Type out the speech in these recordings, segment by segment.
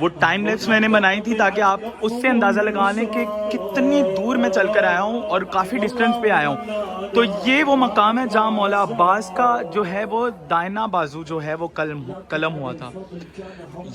وہ time lapse میں نے بنائی تھی تاکہ آپ اس سے اندازہ لگا لیں کہ کتنی دور میں چل کر آیا ہوں اور کافی ڈسٹینس پہ آیا ہوں. تو یہ وہ مقام ہے جہاں مولا عباس کا جو ہے وہ دائنا بازو جو ہے وہ قلم ہوا تھا.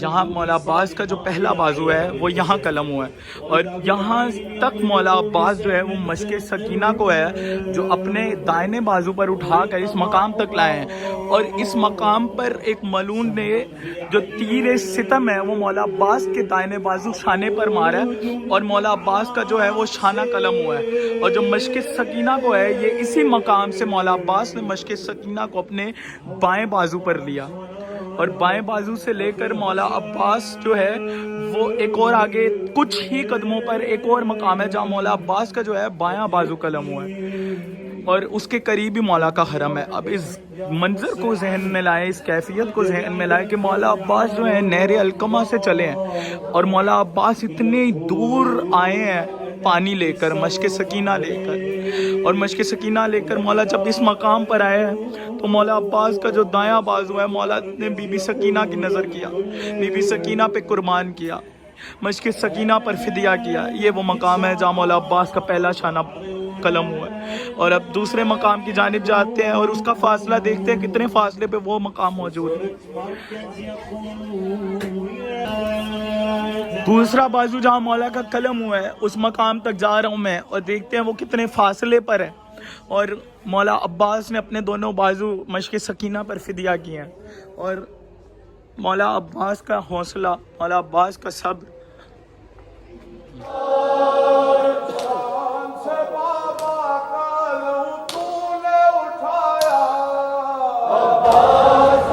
یہاں مولا عباس کا جو پہلا بازو ہے وہ یہاں قلم ہوا ہے, اور یہاں تک مولا عباس جو ہے وہ مشق سکینہ کو ہے جو اپنے دائنے بازو پر اٹھا کر اس مقام تک لائے ہیں. اور اس مقام پر ایک ملعون نے جو تیر ستم ہے وہ مولا عباس کے دائنے بازو شانے پر مارا ہے, اور مولا عباس کا جو ہے وہ شانہ قلم ہوا ہے. اور جو مشق سکینہ کو ہے یہ اسی مقام سے مولا عباس نے مشق سکینہ کو اپنے بائیں بازو پر لیا, اور بائیں بازو سے لے کر مولا عباس جو ہے وہ ایک اور آگے کچھ ہی قدموں پر ایک اور مقام ہے جہاں مولا عباس کا جو ہے بایاں بازو قلم ہوا ہے, اور اس کے قریب ہی مولا کا حرم ہے. اب اس منظر کو ذہن میں لائے, اس کیفیت کو ذہن میں لائے کہ مولا عباس جو ہے نہر القمہ سے چلے ہیں, اور مولا عباس اتنے دور آئے ہیں پانی لے کر, مشق سکینہ لے کر, اور مشق سکینہ لے کر مولا جب اس مقام پر آئے ہیں تو مولا عباس کا جو دایاں بازو ہے مولا نے بی بی سکینہ کی نظر کیا, بی بی سکینہ پہ قربان کیا, مشق سکینہ پر فدیہ کیا. یہ وہ مقام ہے جہاں مولا عباس کا پہلا شانہ قلم ہوا ہے. اور اب دوسرے مقام کی جانب جاتے ہیں اور اس کا فاصلہ دیکھتے ہیں کتنے فاصلے پہ وہ مقام موجود ہے. دوسرا بازو جہاں مولا کا قلم ہوا ہے اس مقام تک جا رہا ہوں میں, اور دیکھتے ہیں وہ کتنے فاصلے پر ہے. اور مولا عباس نے اپنے دونوں بازو مشق سکینہ پر فدیہ کیے ہیں, اور مولا عباس کا حوصلہ, مولا عباس کا صبر.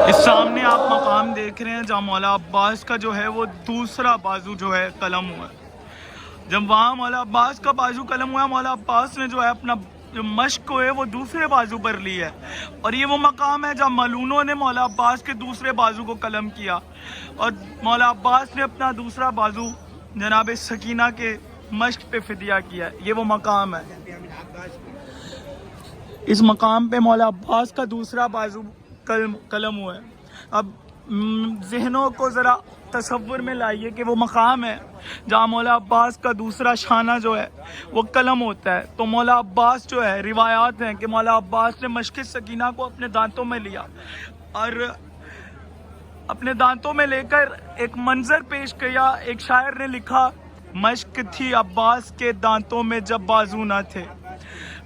اس سامنے آپ مقام دیکھ رہے ہیں جہاں مولا عباس کا جو ہے وہ دوسرا بازو جو ہے قلم ہوا ہے. جب وہاں مولا عباس کا بازو قلم ہوا ہے, مولا عباس نے جو ہے اپنا جو مشق کو ہے وہ دوسرے بازو پر لی ہے, اور یہ وہ مقام ہے جہاں ملعونوں نے مولا عباس کے دوسرے بازو کو قلم کیا, اور مولا عباس نے اپنا دوسرا بازو جناب سکینہ کے مشق پہ فدیہ کیا. یہ وہ مقام ہے. اس مقام پہ مولا عباس کا دوسرا بازو قلم ہوا ہے. اب ذہنوں کو ذرا تصور میں لائیے کہ وہ مقام ہے جہاں مولا عباس کا دوسرا شانہ جو ہے وہ قلم ہوتا ہے. تو مولا عباس جو ہے روایات ہیں کہ مولا عباس نے مشق سکینہ کو اپنے دانتوں میں لیا, اور اپنے دانتوں میں لے کر ایک منظر پیش کیا. ایک شاعر نے لکھا, مشق تھی عباس کے دانتوں میں جب بازو نہ تھے,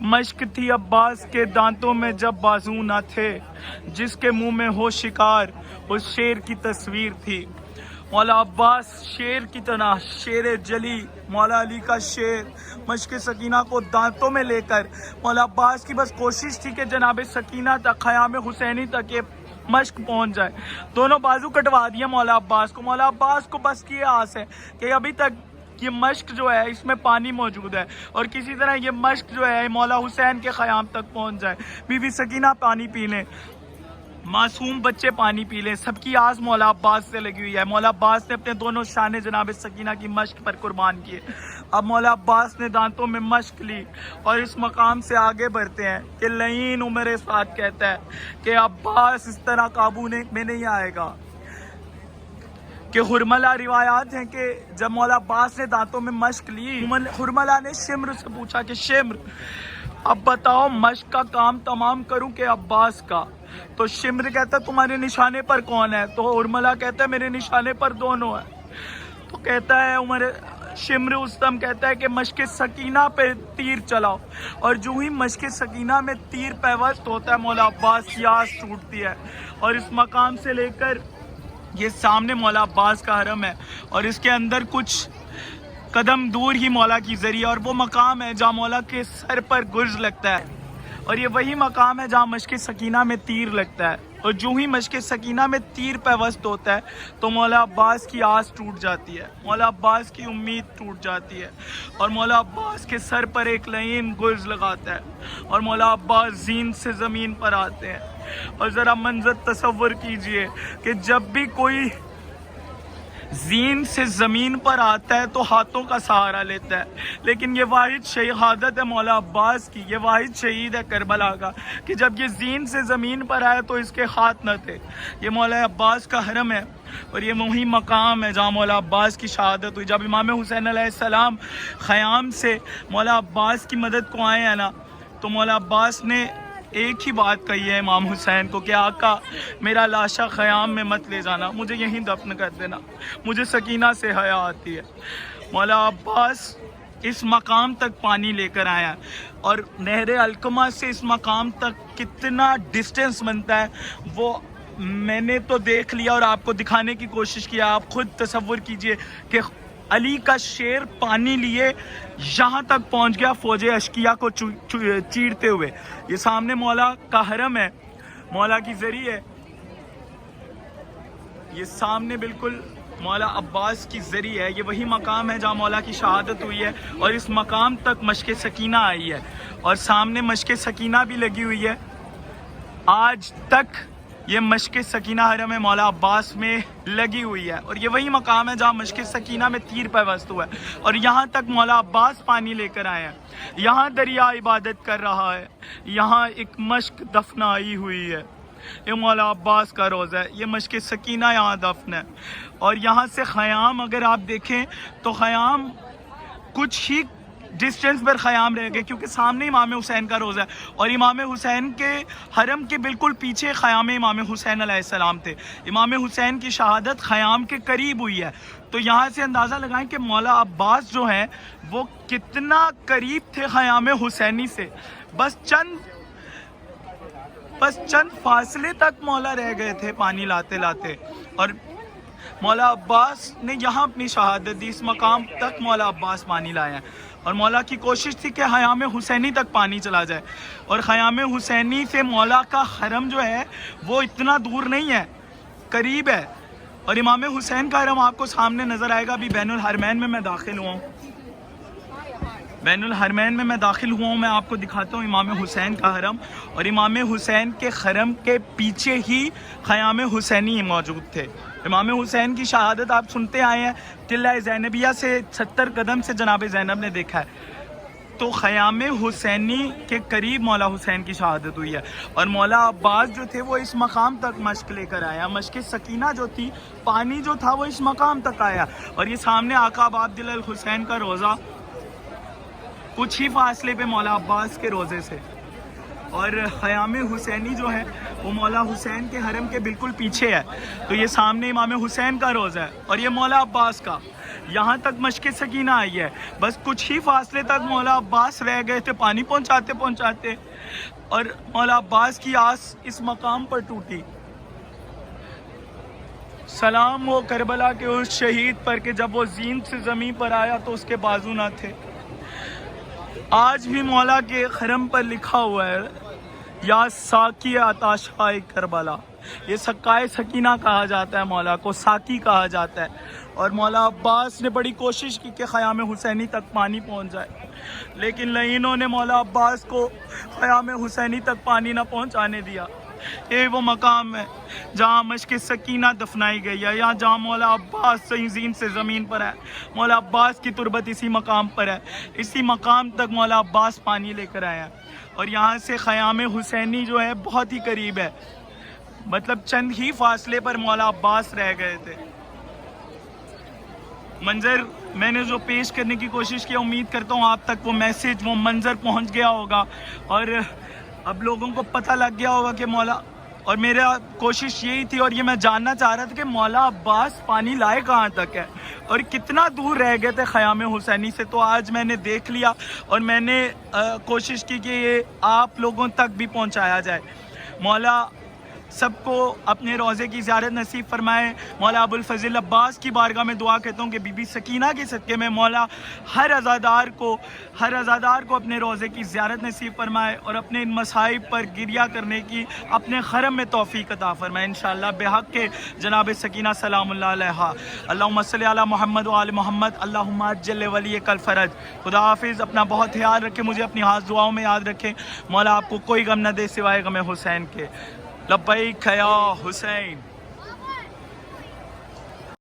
مشق تھی عباس کے دانتوں میں جب بازو نہ تھے, جس کے منہ میں ہو شکار اس شیر کی تصویر تھی. مولا عباس شیر کی طرح, شیر جلی, مولا علی کا شیر, مشق سکینہ کو دانتوں میں لے کر مولا عباس کی بس کوشش تھی کہ جناب سکینہ تک, خیام حسینی تک یہ مشق پہنچ جائے. دونوں بازو کٹوا دیا مولا عباس کو. مولا عباس کو بس کی آس ہے کہ ابھی تک یہ مشق جو ہے اس میں پانی موجود ہے, اور کسی طرح یہ مشق جو ہے مولا حسین کے خیام تک پہنچ جائے, بی بی سکینہ پانی پی لیں, معصوم بچے پانی پی لیں. سب کی آس مولا عباس سے لگی ہوئی ہے. مولا عباس نے اپنے دونوں شانے جناب سکینہ کی مشق پر قربان کیے. اب مولا عباس نے دانتوں میں مشق لی اور اس مقام سے آگے بڑھتے ہیں کہ لعین عمر سعد کہتا ہے کہ عباس اس طرح قابو میں نہیں آئے گا. کہ حرملہ روایات ہیں کہ جب مولا عباس نے دانتوں میں مشق لی, حرملہ نے شمر سے پوچھا کہ شمر اب بتاؤ مشق کا کام تمام کروں کہ عباس کا؟ تو شمر کہتا ہے تمہارے نشانے پر کون ہے؟ تو حرملہ کہتا ہے میرے نشانے پر دونوں ہیں. تو کہتا ہے شمر استم کہتا ہے کہ مشق سکینہ پہ تیر چلاؤ, اور جو ہی مشق سکینہ میں تیر پیوست ہوتا ہے مولا عباس کی آس ٹوٹتی ہے. اور اس مقام سے لے کر یہ سامنے مولا عباس کا حرم ہے, اور اس کے اندر کچھ قدم دور ہی مولا کی ذریعہ, اور وہ مقام ہے جہاں مولا کے سر پر گرز لگتا ہے, اور یہ وہی مقام ہے جہاں مشق سکینہ میں تیر لگتا ہے. اور جو ہی مشق سکینہ میں تیر پیوست ہوتا ہے تو مولا عباس کی آس ٹوٹ جاتی ہے, مولا عباس کی امید ٹوٹ جاتی ہے, اور مولا عباس کے سر پر ایک لعین گرز لگاتا ہے, اور مولا عباس زین سے زمین پر آتے ہیں. اور ذرا منظر تصور کیجئے کہ جب بھی کوئی زین سے زمین پر آتا ہے تو ہاتھوں کا سہارا لیتا ہے، لیکن یہ واحد شہادت ہے مولا عباس کی، یہ واحد شہید ہے کربلا کا کہ جب یہ زین سے زمین پر آیا تو اس کے ہاتھ نہ تھے۔ یہ مولا عباس کا حرم ہے اور یہ وہی مقام ہے جہاں مولا عباس کی شہادت ہوئی۔ جب امام حسین علیہ السلام خیام سے مولا عباس کی مدد کو آئے ہیں نا، تو مولا عباس نے ایک ہی بات کہی ہے امام حسین کو کہ آقا میرا لاشا خیام میں مت لے جانا، مجھے یہیں دفن کر دینا، مجھے سکینہ سے حیا آتی ہے۔ مولا عباس اس مقام تک پانی لے کر آیا، اور نہر علقمہ سے اس مقام تک کتنا ڈسٹینس بنتا ہے وہ میں نے تو دیکھ لیا اور آپ کو دکھانے کی کوشش کیا۔ آپ خود تصور کیجئے کہ علی کا شیر پانی لیے یہاں تک پہنچ گیا فوج اشقیہ کو چیرتے ہوئے۔ یہ سامنے مولا کا حرم ہے، مولا کی زری ہے، یہ سامنے بالکل مولا عباس کی زری ہے، یہ وہی مقام ہے جہاں مولا کی شہادت ہوئی ہے، اور اس مقام تک مشق سکینہ آئی ہے، اور سامنے مشق سکینہ بھی لگی ہوئی ہے۔ آج تک یہ مشق سکینہ حرم مولا عباس میں لگی ہوئی ہے، اور یہ وہی مقام ہے جہاں مشق سکینہ میں تیر پیوست ہوا ہے، اور یہاں تک مولا عباس پانی لے کر آئے ہیں۔ یہاں دریا عبادت کر رہا ہے، یہاں ایک مشق دفنائی ہوئی ہے، یہ مولا عباس کا روضہ ہے، یہ مشق سکینہ یہاں دفن ہے۔ اور یہاں سے خیام اگر آپ دیکھیں تو خیام کچھ ہی ڈسٹینس پر خیام رہ گئے، کیونکہ سامنے امام حسین کا روضہ ہے، اور امام حسین کے حرم کے بالکل پیچھے خیام امام حسین علیہ السلام تھے۔ امام حسین کی شہادت خیام کے قریب ہوئی ہے، تو یہاں سے اندازہ لگائیں کہ مولا عباس جو ہیں وہ کتنا قریب تھے خیام حسینی سے، بس چند فاصلے تک مولا رہ گئے تھے پانی لاتے لاتے، اور مولا عباس نے یہاں اپنی شہادت دی، اس مقام تک مولا عباس پانی لائے ہیں، اور مولا کی کوشش تھی کہ خیام حسینی تک پانی چلا جائے، اور خیام حسینی سے مولا کا حرم جو ہے وہ اتنا دور نہیں ہے، قریب ہے، اور امام حسین کا حرم آپ کو سامنے نظر آئے گا۔ ابھی بین الحرمین میں میں داخل ہوا ہوں، بین الحرمین میں داخل ہوا ہوں، میں آپ کو دکھاتا ہوں امام حسین کا حرم، اور امام حسین کے حرم کے پیچھے ہی خیام حسینی موجود تھے۔ امام حسین کی شہادت آپ سنتے آئے ہیں، ٹلہ زینبیہ سے 70 قدم سے جناب زینب نے دیکھا ہے، تو خیام حسینی کے قریب مولا حسین کی شہادت ہوئی ہے، اور مولا عباس جو تھے وہ اس مقام تک مشق لے کر آیا، مشق سکینہ جو تھی، پانی جو تھا وہ اس مقام تک آیا، اور یہ سامنے آقا عبداللہ الحسین کا روضہ کچھ ہی فاصلے پہ مولا عباس کے روزے سے، اور خیام حسینی جو ہے وہ مولا حسین کے حرم کے بالکل پیچھے ہے، تو یہ سامنے امام حسین کا روضہ ہے، اور یہ مولا عباس کا، یہاں تک مشق سکینہ آئی ہے، بس کچھ ہی فاصلے تک مولا عباس رہ گئے تھے پانی پہنچاتے، اور مولا عباس کی آس اس مقام پر ٹوٹی۔ سلام ہو کربلا کے اس شہید پر کہ جب وہ زین سے زمین پر آیا تو اس کے بازو نہ تھے۔ آج بھی مولا کے حرم پر لکھا ہوا ہے یا ساقی عطاشائے کربلا، یہ سقائے سکینہ کہا جاتا ہے، مولا کو ساقی کہا جاتا ہے، اور مولا عباس نے بڑی کوشش کی کہ خیام حسینی تک پانی پہنچ جائے، لیکن لعینوں نے مولا عباس کو خیام حسینی تک پانی نہ پہنچانے دیا۔ یہ وہ مقام ہے جہاں مشق سکینہ دفنائی گئی ہے، یہاں جہاں مولا عباس زین سے زمین پر ہے، مولا عباس کی تربت اسی مقام پر ہے، اسی مقام تک مولا عباس پانی لے کر آیا، اور یہاں سے خیام حسینی جو ہے بہت ہی قریب ہے، مطلب چند ہی فاصلے پر مولا عباس رہ گئے تھے۔ منظر میں نے جو پیش کرنے کی کوشش کی، امید کرتا ہوں آپ تک وہ میسج، وہ منظر پہنچ گیا ہوگا، اور اب لوگوں کو پتہ لگ گیا ہوگا کہ مولا، اور میرا کوشش یہی تھی، اور یہ میں جاننا چاہ رہا تھا کہ مولا عباس پانی لائے کہاں تک ہے اور کتنا دور رہ گئے تھے خیام حسینی سے، تو آج میں نے دیکھ لیا، اور میں نے کوشش کی کہ یہ آپ لوگوں تک بھی پہنچایا جائے۔ مولا سب کو اپنے روزے کی زیارت نصیب فرمائے۔ مولا ابوالفضل عباس کی بارگاہ میں دعا کہتا ہوں کہ بی بی سکینہ کے صدقے میں مولا ہر عزادار کو اپنے روزے کی زیارت نصیب فرمائے، اور اپنے ان مصائب پر گریہ کرنے کی اپنے حرم میں توفیق عطا فرمائے انشاءاللہ، بحق کے جناب سکینہ سلام اللہ علیہا۔ اللہم صلی علی محمد و آل محمد، اللہم عجل ولیک الفرج۔ خدا حافظ، اپنا بہت خیال رکھیں، مجھے اپنی خاص دعاؤں میں یاد رکھیں۔ مولا آپ کو کوئی غم نہ دے سوائے غم حسین کے۔ لبیک یا حسین۔